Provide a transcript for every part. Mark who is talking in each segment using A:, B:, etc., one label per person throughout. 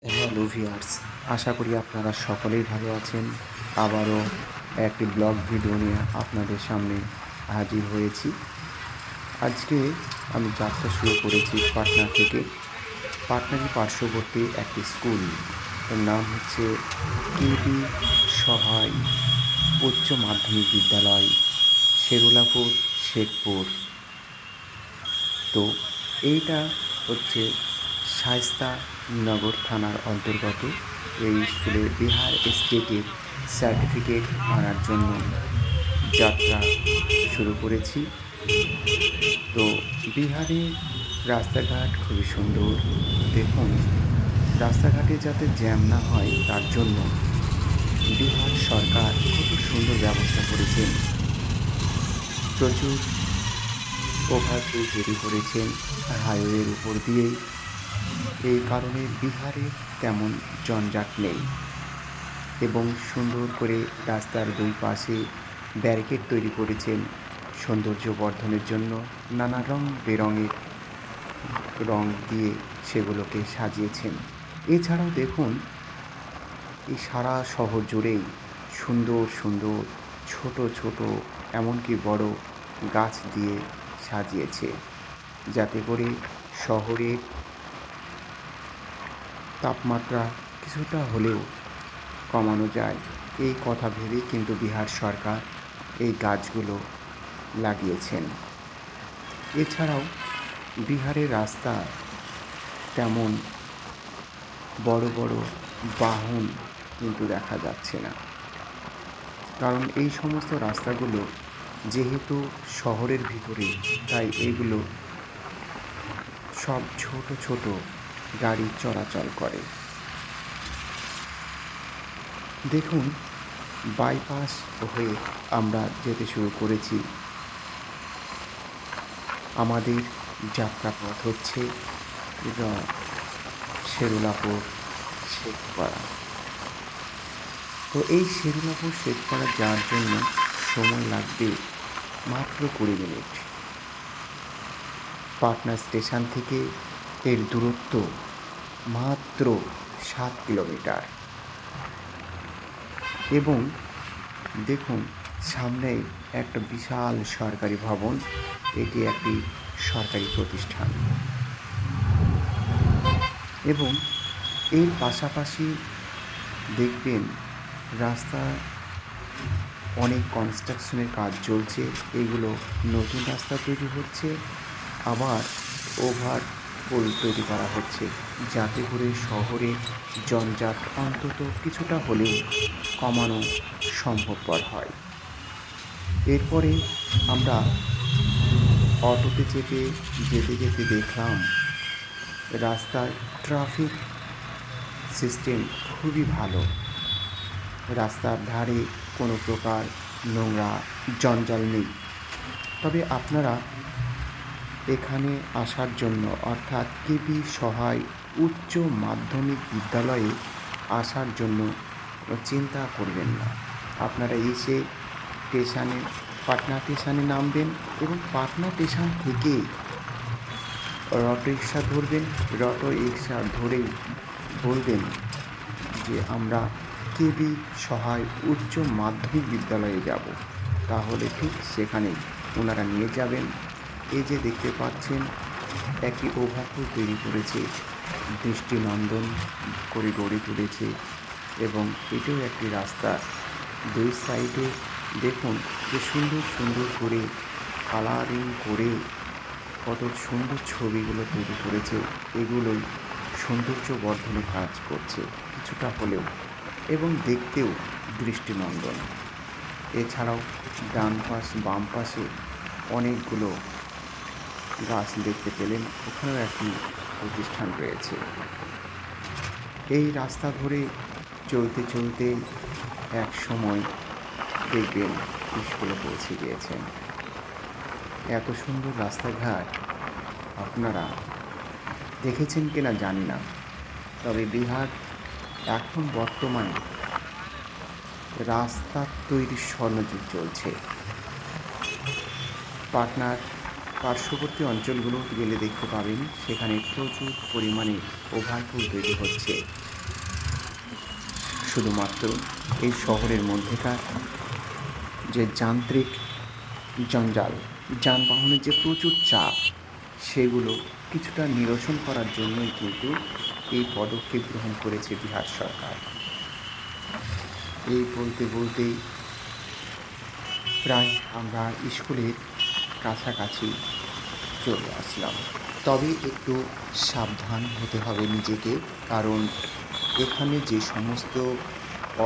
A: Hello viewers, আশা করি আপনারা সকলেই ভালো আছেন। আবারও একটি ব্লগ ভিডিও নিয়ে আপনাদের সামনে হাজির হয়েছি। আজকে আমি যাত্রা শুরু করেছি পাটনা থেকে। পাটনারই পার্শ্ববর্তী একটি স্কুল, এর নাম হচ্ছে কেবি সহায় উচ্চ মাধ্যমিক বিদ্যালয়, শেরুলাপুর, শেখপুর। তো এইটা হচ্ছে শায়েস্তা নগর থানার অন্তর্গত। এই স্কুলে বিহার স্টেটের সার্টিফিকেট আনার জন্য যাত্রা শুরু করেছি। তো বিহারে রাস্তাঘাট খুবই সুন্দর। দেখুন, রাস্তাঘাটে যাতে জ্যাম না হয় তার জন্য বিহার সরকার কত সুন্দর ব্যবস্থা করেছেন। প্রচুর ওভারব্রিজ তৈরি করেছেন হাইওয়ের উপর দিয়েই। এই কারণে বিহারে তেমন জঞ্জাট নেই এবং সুন্দর করে রাস্তার দুই পাশে ব্যারিকেড তৈরি করেছেন সৌন্দর্য বর্ধনের জন্য। নানা রং বেরঙের রং দিয়ে সেগুলোকে সাজিয়েছেন। এছাড়াও দেখুন, এই সারা শহর জুড়েই সুন্দর সুন্দর ছোট ছোট এমনকি বড় গাছ দিয়ে সাজিয়েছে, যাতে করে শহরের তাপমাত্রা কিছুটা হলেও কমানো যায়। এই কথা ভেবেই কিন্তু বিহার সরকার এই গাছগুলো লাগিয়েছেন। এছাড়াও বিহারের রাস্তা তেমন বড় বড় বাহন কিন্তু দেখা যাচ্ছে না, কারণ এই সমস্ত রাস্তাগুলো যেহেতু শহরের ভিতরে, তাই এগুলো সব ছোট ছোট গাড়ি চলাচল করে। দেখুন, বাইপাস হয়ে আমরা যেতে শুরু করেছি। আমাদের যাত্রাপথ হচ্ছে শেরুলাপুর, শেখপাড়া। তো এই শেরুলাপুর শেখপাড়া যাওয়ার জন্য সময় লাগবে মাত্র 20 মিনিট। পাটনা স্টেশন থেকে এর দূরত্ব মাত্র 7 কিলোমিটার। এবং দেখুন, সামনেই একটা বিশাল সরকারি ভবন। এটি একটি সরকারি প্রতিষ্ঠান এবং এর পাশাপাশি দেখবেন রাস্তা অনেক কনস্ট্রাকশনের কাজ চলছে। এগুলো নতুন রাস্তা তৈরি হচ্ছে, আবার ওভারপুল তৈরি করা হচ্ছে, যাতে করে শহরে জঞ্জাট অন্তত কিছুটা হলেও কমানো সম্ভবপর হয়। এরপরে আমরা অটোতে চেপে যেতে যেতে দেখলাম রাস্তায় ট্রাফিক সিস্টেম খুবই ভালো। রাস্তার ধারে কোনো প্রকার নোংরা জঞ্জাল নেই। তবে আপনারা এখানে আসার জন্য, অর্থাৎ কেবি সহায় উচ্চ মাধ্যমিক বিদ্যালয়ে আসার জন্য চিন্তা করবেন না। আপনারা এসে স্টেশনে, পাটনা স্টেশনে নামবেন এবং পাটনা স্টেশন থেকে অটো রিক্সা ধরবেন। অটো রিক্সা ধরেই বলবেন যে আমরা কেবি সহায় উচ্চ মাধ্যমিক বিদ্যালয়ে যাব, তাহলে ঠিক সেখানেই ওনারা নিয়ে যাবেন। এই যে দেখতে পাচ্ছেন, একটি ওভারপুল তৈরি করেছে, দৃষ্টিনন্দন করে গড়ে তুলেছে এবং এটাও একটি রাস্তা। দুই সাইডে দেখুন যে সুন্দর সুন্দর করে কালারিং করে কত সুন্দর ছবিগুলো তৈরি করেছে। এগুলোই সৌন্দর্য বর্ধনে কাজ করছে কিছুটা হলেও এবং দেখতেও দৃষ্টিনন্দন। এছাড়াও ডান পাশ বাম পাশে অনেকগুলো গাছ দেখতে পেলেন, ওখানেও একটি প্রতিষ্ঠান রয়েছে। এই রাস্তা ধরে চলতে চলতে এক সময় দেখবেন স্কুলে পৌঁছে গিয়েছেন। এত সুন্দর রাস্তাঘাট আপনারা দেখেছেন কিনা জানি না, তবে বিহার এখন বর্তমানে রাস্তা তৈরির স্বর্ণযুগ চলছে। পাটনার পার্শ্ববর্তী অঞ্চলগুলো গেলে দেখতে পাবেন সেখানে প্রচুর পরিমাণে ওভারপুল তৈরি হচ্ছে। শুধুমাত্র এই শহরের মধ্যেকার যে যান্ত্রিক জঞ্জাল, যানবাহনের যে প্রচুর চাপ, সেগুলো কিছুটা নিরসন করার জন্যই কিন্তু এই পদক্ষেপ গ্রহণ করেছে বিহার সরকার। এই বলতে বলতেই প্রায় আমরা স্কুলের কাছাকাছি চলে আসলাম। তবে একটু সাবধান হতে হবে নিজেকে, কারণ এখানে যে সমস্ত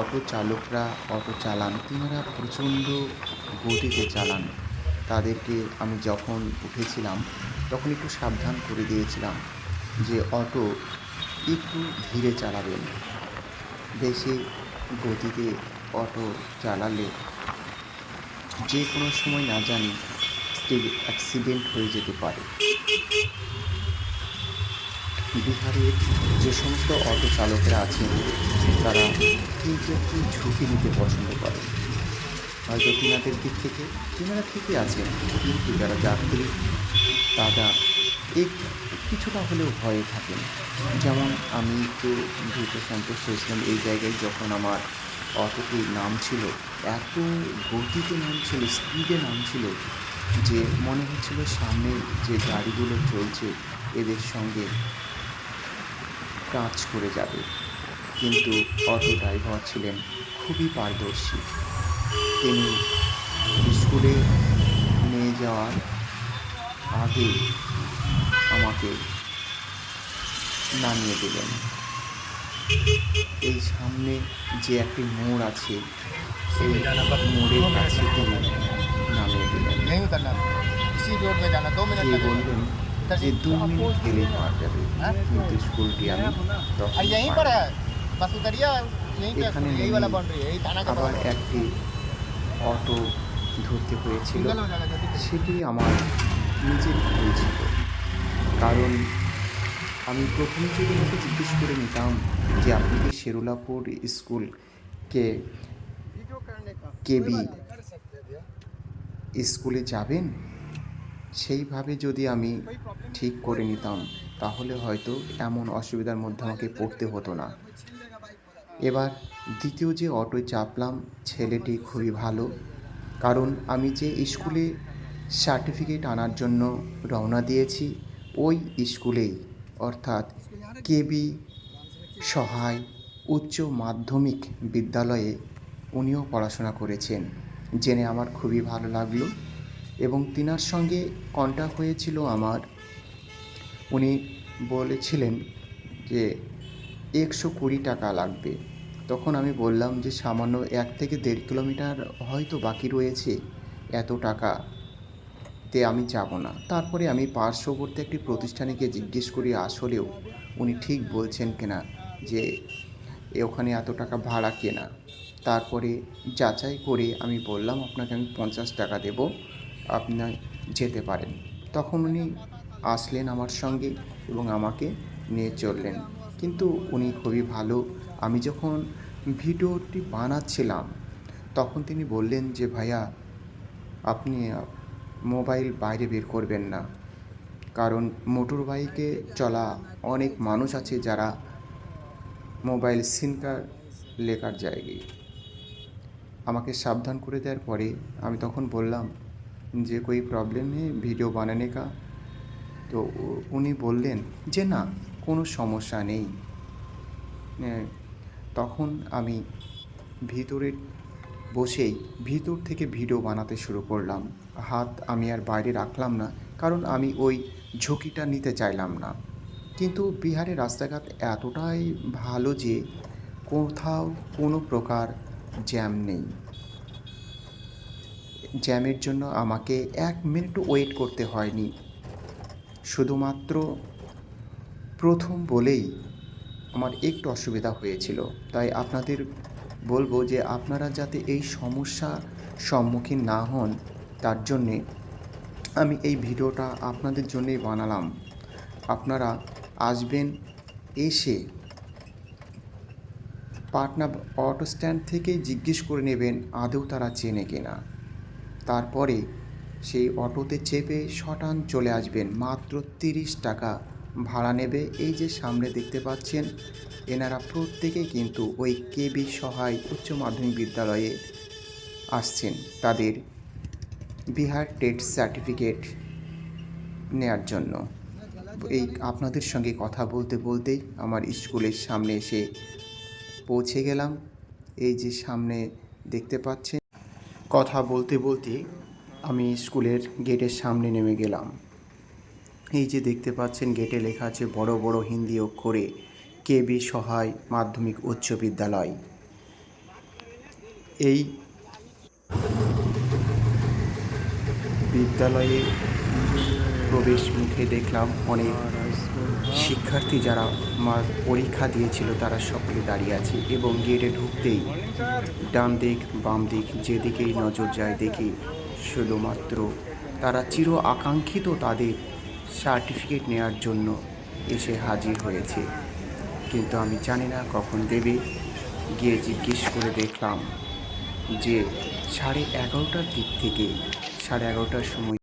A: অটো চালকরা অটো চালান, তিনারা প্রচণ্ড গতিতে চালান। তাদেরকে আমি যখন উঠেছিলাম তখন একটু সাবধান করে দিয়েছিলাম যে অটো একটু ধীরে চালাবেন। বেশি গতিতে অটো চালালে যে কোনো সময় না জানি অ্যাক্সিডেন্ট হয়ে যেতে পারে। বিহারের যে সমস্ত অটো চালকরা আছেন তারা কিন্তু একটু ঝুঁকি নিতে পছন্দ করেন। হয়তো তিনাদের দিক থেকে তিনারা ঠিকই আছেন, কিন্তু যারা যাত্রী তারা কিছুটা হলেও ভয়ে থাকেন। যেমন আমি একটু ভীত সন্তুষ্ট হয়েছিলাম এই জায়গায় যখন আমার অটোটি নামছিল, এত গতিতে নামছিল, স্পিডে নামছিল যে মনে হচ্ছিল সামনে যে গাড়িগুলো চলছে এদের সঙ্গে টাচ করে যাবে। কিন্তু অটো ড্রাইভার ছিলেন খুবই পারদর্শী। তিনি স্কুলে নিয়ে যাওয়ার আগেই আমাকে নামিয়ে দিলেন। এই সামনে যে একটি মোড় আছে, এই মোড়ের কাছে তিনি নামিয়ে দিলেন। যে বললেন যে 2 মিনিট গেলেই পাওয়া যাবে, কিন্তু স্কুলটি আমি তখন এখানে নেমে আবার একটি অটো ধরতে হয়েছিল। সেটি আমার নিজের ভুল ছিল, কারণ আমি প্রথমে যদি ওকে জিজ্ঞেস করে নিতাম যে আপনি কি শেরুলাপুর স্কুলকে কেবি স্কুলে যাবেন, সেইভাবে যদি আমি ঠিক করে নিতাম তাহলে হয়তো এমন অসুবিধার মধ্যে আমাকে পড়তে হতো না। এবার দ্বিতীয় যে অটোয় চাপলাম, ছেলেটি খুবই ভালো, কারণ আমি যে স্কুলে সার্টিফিকেট আনার জন্য রওনা দিয়েছি ওই স্কুলেই, অর্থাৎ কেবি সহায় উচ্চ মাধ্যমিক বিদ্যালয়ে উনিও পড়াশোনা করেছেন, জেনে আমার খুবই ভালো লাগলো। এবং তিনার সঙ্গে কন্ট্যাক্ট হয়েছিল আমার। উনি বলেছিলেন যে 120 টাকা লাগবে। তখন আমি বললাম যে সামান্য 1 থেকে 1.5 কিলোমিটার হয়তো বাকি রয়েছে, এত টাকাতে আমি যাব না। তারপরে আমি পার্শ্ববর্তী একটি প্রতিষ্ঠানে গিয়ে জিজ্ঞেস করি আসলেও উনি ঠিক বলছেন কিনা যে ওখানে এত টাকা ভাড়া কেনা। তারপরে যাচাই করে আমি বললাম আপনাকে আমি 50 টাকা দেব, আপনি যেতে পারেন। তখন উনি আসলেন আমার সঙ্গে এবং আমাকে নিয়ে চললেন। কিন্তু উনি খুবই ভালো। আমি যখন ভিডিওটি বানাচ্ছিলাম তখন তিনি বললেন যে ভাইয়া আপনি মোবাইল বাইরে বের করবেন না, কারণ মোটর বাইকে চলা অনেক মানুষ আছে যারা মোবাইল সিনকার লেখার জায়গায়। আমাকে সাবধান করে দেওয়ার পরে আমি তখন বললাম যে কোই প্রবলেম নেই ভিডিও বানানে কা। তো উনি বললেন যে না, কোনো সমস্যা নেই। তখন আমি ভিতরে বসেই ভিতর থেকে ভিডিও বানাতে শুরু করলাম। হাত আমি আর বাইরে রাখলাম না, কারণ আমি ওই ঝুঁকিটা নিতে চাইলাম না। কিন্তু বিহারের রাস্তাঘাট এতটাই ভালো যে কোথাও কোনো প্রকার জ্যাম নেই। জ্যামের জন্য আমাকে 1 মিনিটও ওয়েট করতে হয়নি। শুধুমাত্র প্রথম বলেই আমার একটু অসুবিধা হয়েছিল। তাই আপনাদের বলবো যে আপনারা যাতে এই সমস্যার সম্মুখীন না হন, তার জন্যে আমি এই ভিডিওটা আপনাদের জন্যেই বানালাম। আপনারা আসবেন, এসে পাটনা অটো স্ট্যান্ড থেকেই জিজ্ঞেস করে নেবেন আদৌ তারা চেনে কিনা। তারপরে সেই অটোতে চেপে সটান চলে আসবেন। মাত্র 30 টাকা ভাড়া নেবে। এই যে সামনে দেখতে পাচ্ছেন, এনারা প্রত্যেকেই কিন্তু ওই কেবি সহায় উচ্চ মাধ্যমিক বিদ্যালয়ে আসছেন তাদের বিহার টেট সার্টিফিকেট নেয়ার জন্য। এই আপনাদের সঙ্গে কথা বলতে বলতেই আমার স্কুলের সামনে এসে পৌঁছে গেলাম। এই যে সামনে দেখতে পাচ্ছেন, কথা বলতে বলতে আমি স্কুলের গেটের সামনে নেমে গেলাম। এই যে দেখতে পাচ্ছেন, গেটে লেখা আছে বড় বড় হিন্দি অক্ষরে কেবি সহায় মাধ্যমিক উচ্চ বিদ্যালয়। এই বিদ্যালয়ে প্রবেশ মুখে দেখলাম অনেক শিক্ষার্থী যারা আমার পরীক্ষা দিয়েছিল তারা সকলে দাঁড়িয়ে আছে, এবং গেটে ঢুকতেই ডান দিক বাম দিক যেদিকেই নজর যায় দেখি শুধুমাত্র তারা চির আকাঙ্ক্ষিত তাদের সার্টিফিকেট নেওয়ার জন্য এসে হাজির হয়েছে। কিন্তু আমি জানি না কখন দেবে। গিয়ে জিজ্ঞেস করে দেখলাম যে 11:30টার দিক থেকে 11:30টার সময়